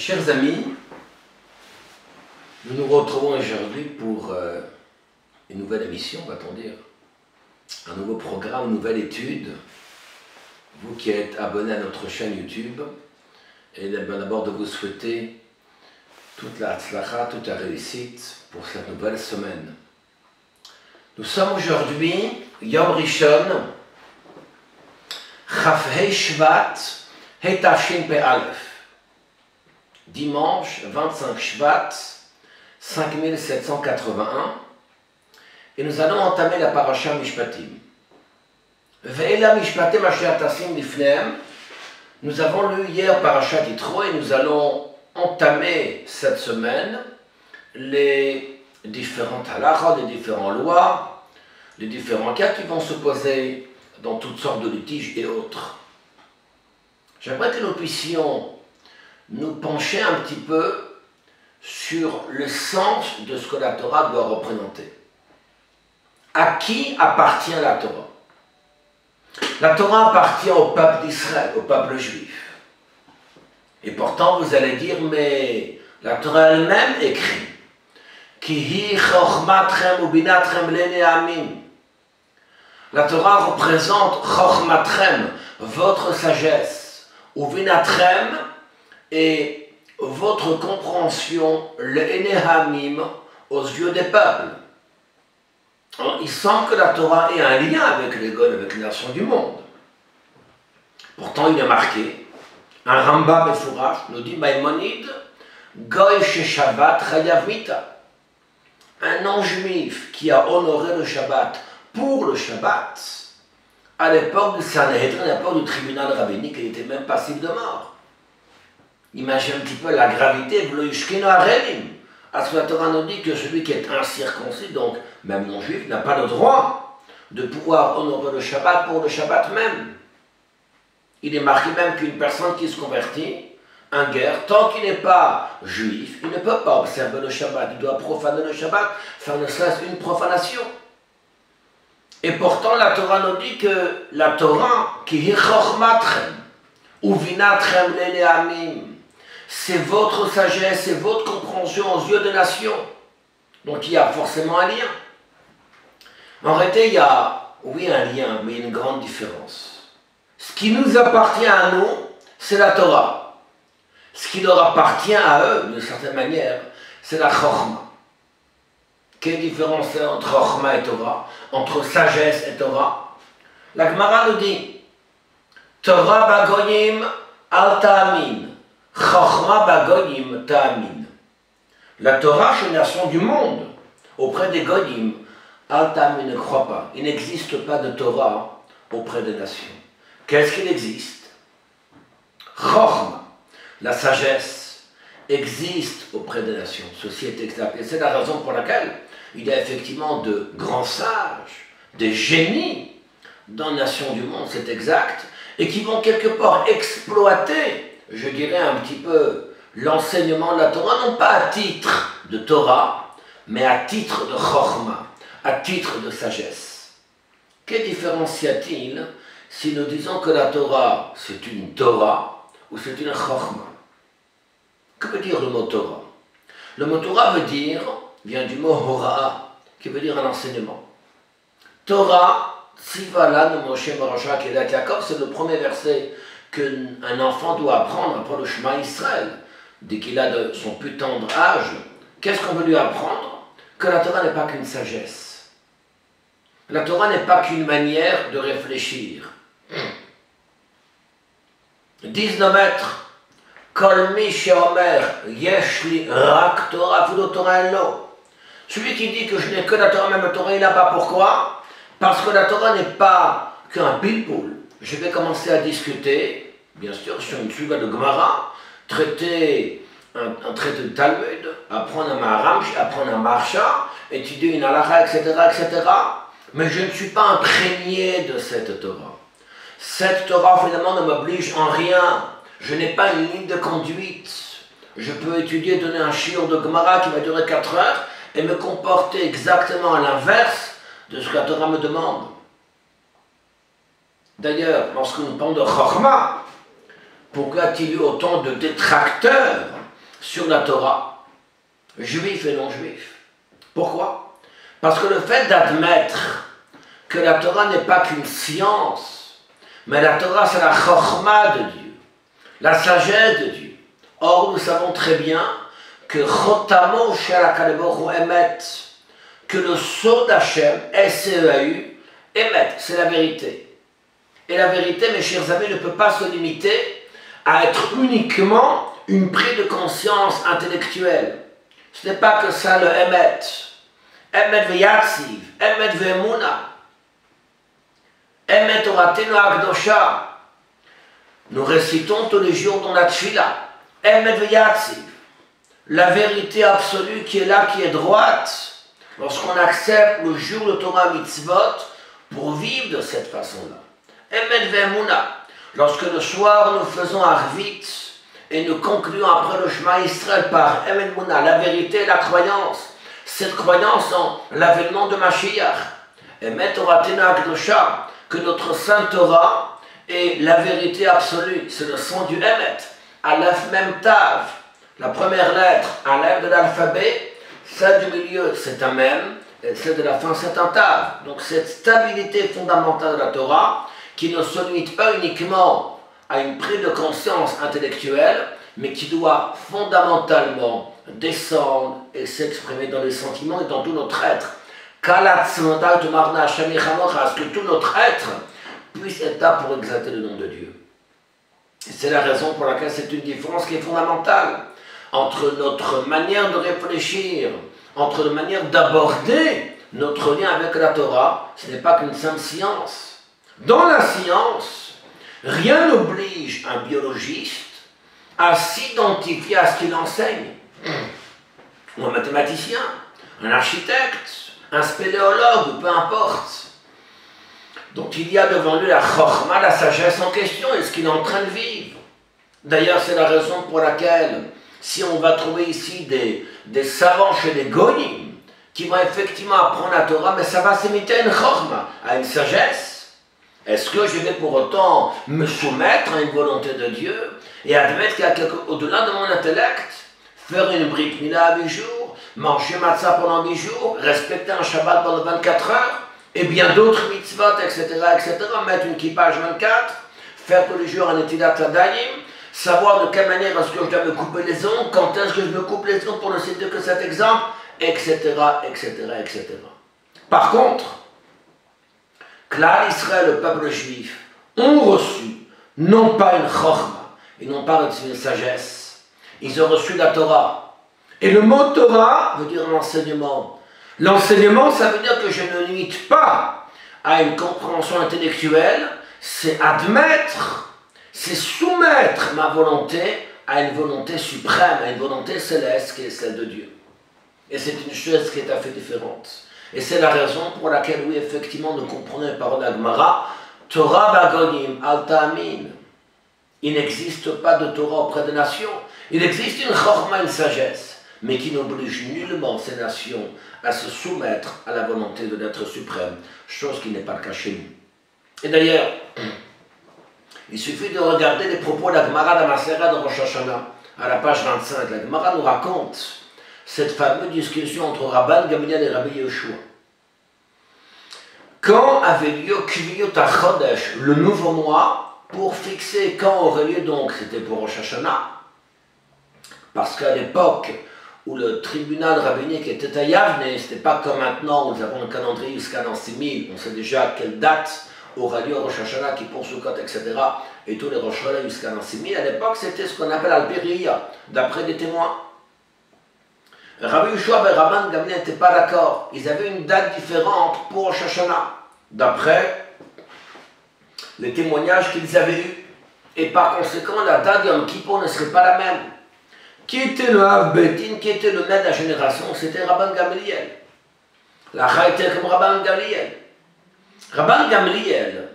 Chers amis, nous nous retrouvons aujourd'hui pour une nouvelle émission, va-t-on dire, un nouveau programme, une nouvelle étude. Vous qui êtes abonnés à notre chaîne YouTube, et d'abord de vous souhaiter toute la tzlacha, toute la réussite pour cette nouvelle semaine. Nous sommes aujourd'hui, Yom Rishon, Chaf Hei Shvat, Hei Tafshin Pe Aleph. Dimanche 25 Shvat 5781, et nous allons entamer la parasha Mishpatim. Ve'ela Mishpatim asher tasim lifnehem. Nous avons lu hier parasha Yitro et nous allons entamer cette semaine les différentes halachas, les différentes lois, les différents cas qui vont se poser dans toutes sortes de litiges et autres. J'aimerais que nous puissions nous pencher un petit peu sur le sens de ce que la Torah doit représenter. À qui appartient la Torah? La Torah appartient au peuple d'Israël, au peuple juif. Et pourtant, vous allez dire, mais la Torah elle-même écrit Ki hi chochmatrem ubinatrem leneamim. La Torah représente chochmatrem, votre sagesse, ubinatrem, et votre compréhension, le Enehamim, aux yeux des peuples. Alors, il semble que la Torah ait un lien avec les Goïs, avec les nations du monde. Pourtant, il est marqué, un Rambam Mefourash nous dit, Maïmonide, Goï chez Shabbat Chayav Mita. Un non-juif qui a honoré le Shabbat pour le Shabbat, à l'époque du Sanhédrin, à l'époque du tribunal rabbinique, il était même passible de mort. Imaginez un petit peu la gravité, à ce que la Torah nous dit que celui qui est incirconcis, donc même non-juif, n'a pas le droit de pouvoir honorer le Shabbat pour le Shabbat même. Il est marqué même qu'une personne qui se convertit, un guerre, tant qu'il n'est pas juif, il ne peut pas observer le Shabbat, il doit profaner le Shabbat, faire ne serait-ce une profanation. Et pourtant la Torah nous dit que la Torah, qui hi chochmatrem, uvinatrem leneamim, c'est votre sagesse, c'est votre compréhension aux yeux des nations. Donc il y a forcément un lien. En réalité, il y a, oui, un lien, mais il y a une grande différence. Ce qui nous appartient à nous, c'est la Torah. Ce qui leur appartient à eux, d'une certaine manière, c'est la Chochma. Quelle différence est entre Chochma et Torah, entre sagesse et Torah? La Gemara nous dit, Torah bagoyim al ta'amin. Chochma bagoyim ta'amin. La Torah chez les nations du monde, auprès des goyim, al ta'amin ne croit pas. Il n'existe pas de Torah auprès des nations. Qu'est-ce qu'il existe? Chochma, la sagesse, existe auprès des nations. Ceci est exact. Et c'est la raison pour laquelle il y a effectivement de grands sages, des génies dans les nations du monde, c'est exact, et qui vont quelque part exploiter, je dirais un petit peu, l'enseignement de la Torah, non pas à titre de Torah, mais à titre de Chochma, à titre de sagesse. Quelle différence y a-t-il si nous disons que la Torah, c'est une Torah ou c'est une Chochma? Que veut dire le mot Torah? Le mot Torah vient du mot Hora'a, qui veut dire un enseignement. Torah, Sivalan Moshe Marasha Kedat Yaakov, c'est le premier verset qu'un enfant doit apprendre après le Shema Israël. Dès qu'il a de son plus tendre âge, qu'est-ce qu'on veut lui apprendre? Que la Torah n'est pas qu'une sagesse. La Torah n'est pas qu'une manière de réfléchir. Disent nos maîtres, Kol mi sheomer yeshli rak Torah fudo Torah elo. Celui qui dit que je n'ai que la Torah, même la Torah, il n'a pas. Pourquoi? Parce que la Torah n'est pas qu'un pilpoul. Je vais commencer à discuter, bien sûr, sur une suiva de Gemara, traiter un traité de Talmud, apprendre un Maharamsh, apprendre un Marsha, étudier une halakha, etc., etc. Mais je ne suis pas imprégné de cette Torah. Cette Torah, finalement, ne m'oblige en rien. Je n'ai pas une ligne de conduite. Je peux étudier, donner un shiur de Gemara qui va durer 4 heures et me comporter exactement à l'inverse de ce que la Torah me demande. D'ailleurs, lorsque nous parlons de Chochma, pourquoi a-t-il eu autant de détracteurs sur la Torah, juifs et non-juifs. Pourquoi? Parce que le fait d'admettre que la Torah n'est pas qu'une science, mais la Torah c'est la chokhma de Dieu, la sagesse de Dieu. Or, nous savons très bien que Chotamo Shel HaKadosh Baruch Hu Emet, que le sceau d'Hachem, S-E-A-U, Emet, c'est la vérité. Et la vérité, mes chers amis, ne peut pas se limiter à être uniquement une prise de conscience intellectuelle. Ce n'est pas que ça le Emet. Emet ve'yatziv, Emet ve'emuna, Emet Oratenu Akdosha. Nous récitons tous les jours dans la Tfila. Emet ve'yatziv, la vérité absolue qui est là, qui est droite, lorsqu'on accepte le jour de Torah Mitzvot pour vivre de cette façon-là. Emet ve'emuna, lorsque le soir nous faisons Arvit et nous concluons après le Shema Israël par Emet Muna, la vérité et la croyance. Cette croyance en l'avènement de Mashiach. Emet Oratenu Akdosha, que notre Sainte Torah est la vérité absolue. C'est le son du Emet. Aleph Mem Tav, la première lettre, Aleph de l'alphabet, celle du milieu c'est un Mem, et celle de la fin c'est un Tav. Donc cette stabilité fondamentale de la Torah, qui ne se limite pas uniquement à une prise de conscience intellectuelle, mais qui doit fondamentalement descendre et s'exprimer dans les sentiments et dans tout notre être. À ce que tout notre être puisse être là pour exalter le nom de Dieu. Et c'est la raison pour laquelle c'est une différence qui est fondamentale entre notre manière de réfléchir, entre la manière d'aborder notre lien avec la Torah. Ce n'est pas qu'une simple science. Dans la science, rien n'oblige un biologiste à s'identifier à ce qu'il enseigne. Ou un mathématicien, un architecte, un spéléologue, peu importe. Donc il y a devant lui la chokhma, la sagesse en question, et ce qu'il est en train de vivre. D'ailleurs, c'est la raison pour laquelle, si on va trouver ici des savants chez les goyim, qui vont effectivement apprendre la Torah, mais ça va s'imiter à une chokhma, à une sagesse. Est-ce que je vais pour autant me soumettre à une volonté de Dieu et admettre qu'il y a au-delà de mon intellect, faire une brit mila à 8 jours, manger matzah pendant 8 jours, respecter un Shabbat pendant 24 heures, et bien d'autres mitzvot, etc., mettre une kippa H24, faire tous les jours un etilat ladayim, savoir de quelle manière est-ce que je dois me couper les ongles, quand est-ce que je me coupe les ongles pour ne citer que cet exemple, etc., etc., etc. Par contre, Klal Israël, le peuple juif, ont reçu non pas une chokhma, ils n'ont pas reçu une sagesse, ils ont reçu la Torah. Et le mot Torah veut dire l'enseignement. L'enseignement, ça veut dire que je ne limite pas à une compréhension intellectuelle, c'est admettre, c'est soumettre ma volonté à une volonté suprême, à une volonté céleste qui est celle de Dieu. Et c'est une chose qui est tout à fait différente. Et c'est la raison pour laquelle, oui, effectivement, nous comprenons les paroles d'Agmara, Torah bagonim al ta'amin. Il n'existe pas de Torah auprès des nations. Il existe une chokhma, une sagesse, mais qui n'oblige nullement ces nations à se soumettre à la volonté de l'être suprême, chose qui n'est pas le cas chez nous. Et d'ailleurs, il suffit de regarder les propos de la Gemara de Masera de Rosh Hashanah, à la page 25. La Gemara nous raconte cette fameuse discussion entre Rabban Gamliel et Rabbi Yehoshua. Quand avait lieu Kviyot HaChodesh, le nouveau mois, pour fixer quand aurait lieu donc, c'était pour Rosh Hashanah, parce qu'à l'époque où le tribunal rabbinique était à Yavne, ce n'était pas comme maintenant où nous avons un calendrier jusqu'à l'an 6000, on sait déjà quelle date aura lieu Rosh Hashanah, Kippour, Sukkot, etc. et tous les Rosh Hashanah jusqu'à l'an 6000. À l'époque, c'était ce qu'on appelle Al-Biriya, d'après des témoins. Rabbi Yehoshua et Rabban Gamliel n'étaient pas d'accord. Ils avaient une date différente pour Rosh Hashanah, d'après les témoignages qu'ils avaient eus. Et par conséquent, la date de Yom Kippour ne serait pas la même. Qui était le Hav Betin, qui était le maître de la génération? C'était Rabban Gamliel. La Cha était comme Rabban Gamliel. Rabban Gamliel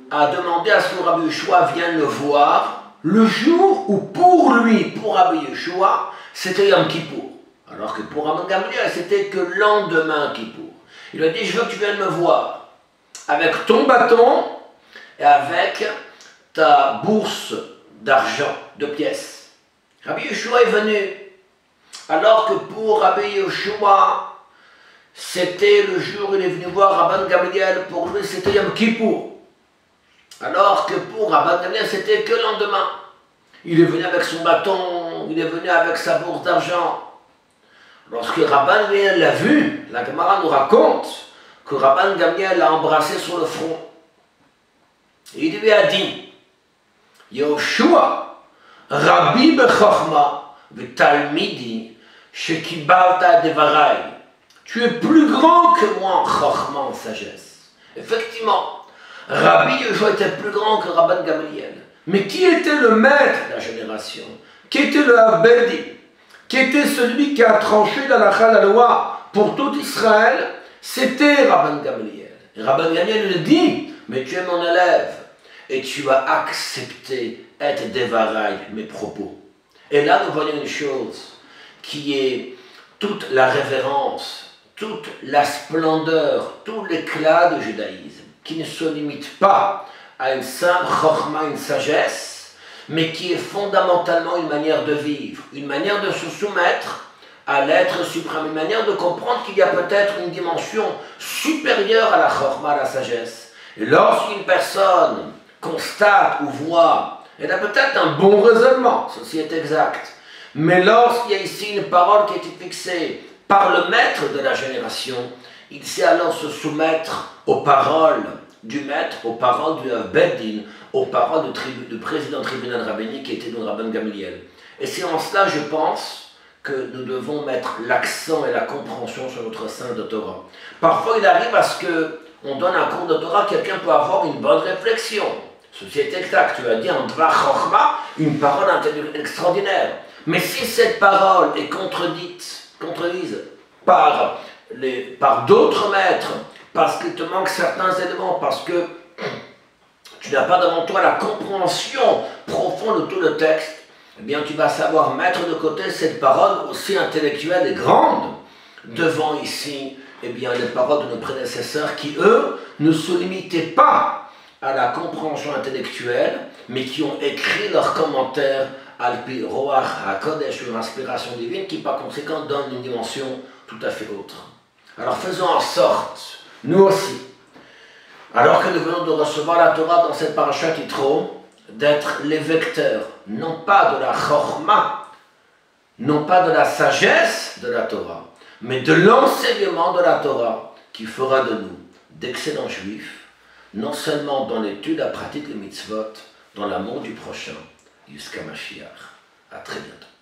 a demandé à ce que Rabbi Yehoshua vienne le voir le jour où pour lui, pour Rabbi Yehoshua, c'était Yom Kippour. Alors que pour Rabban Gamliel, c'était que le lendemain Kippour. Il lui a dit, je veux que tu viennes me voir avec ton bâton et avec ta bourse d'argent, de pièces. Rabbi Yehoshua est venu Alors que pour Rabbi Yoshua, c'était le jour où il est venu voir Rabban Gamliel, pour lui c'était Yom Kippour. Alors que pour Rabban Gamliel, c'était que le lendemain. Il est venu avec son bâton, il est venu avec sa bourse d'argent. Lorsque Rabban Gamliel l'a vu, la Gemara nous raconte que Rabban Gamliel l'a embrassé sur le front. Et il lui a dit, Yoshua, Rabbi Bechachma, V'talmidi, Shekibalta Devarai. Tu es plus grand que moi en Chachma, en sagesse. Effectivement, Rabbi Yoshua était plus grand que Rabban Gamliel. Mais qui était le maître de la génération? Qui était le Abedi? Qui était celui qui a tranché la loi pour tout Israël? C'était Rabban Gamliel. Et Rabban Gamliel lui dit, mais tu es mon élève et tu as accepté être dévaraille mes propos. Et là, nous voyons une chose qui est toute la révérence, toute la splendeur, tout l'éclat du judaïsme, qui ne se limite pas à une simple chokhma, une sagesse, mais qui est fondamentalement une manière de vivre, une manière de se soumettre à l'être suprême, une manière de comprendre qu'il y a peut-être une dimension supérieure à la chokhma, à la sagesse. Et lorsqu'une personne constate ou voit, elle a peut-être un bon raisonnement, ceci est exact, mais lorsqu'il y a ici une parole qui a été fixée par le maître de la génération, il sait alors se soumettre aux paroles du maître, aux paroles du Beddin, aux paroles du président tribunal rabbinique qui était le Rabban Gamliel. Et c'est en cela, je pense, que nous devons mettre l'accent et la compréhension sur notre saint de Torah. Parfois, il arrive à ce qu'on donne un cours de Torah, quelqu'un peut avoir une bonne réflexion. Ceci est exact, tu as dit en Dvar Chokhma, une parole extraordinaire. Mais si cette parole est contredite par d'autres maîtres, parce qu'il te manque certains éléments, parce que tu n'as pas devant toi la compréhension profonde de tout le texte, eh bien tu vas savoir mettre de côté cette parole aussi intellectuelle et grande devant ici, eh bien les paroles de nos prédécesseurs qui, eux, ne se limitaient pas à la compréhension intellectuelle, mais qui ont écrit leurs commentaires Alpi Roach HaKodesh, une inspiration divine qui par conséquent donne une dimension tout à fait autre. Alors faisons en sorte, nous aussi, alors que nous venons de recevoir la Torah dans cette parasha Yitro, d'être les vecteurs, non pas de la chokhma, non pas de la sagesse de la Torah, mais de l'enseignement de la Torah, qui fera de nous d'excellents juifs, non seulement dans l'étude, la pratique des mitzvot, dans l'amour du prochain, jusqu'à Mashiach. À très bientôt.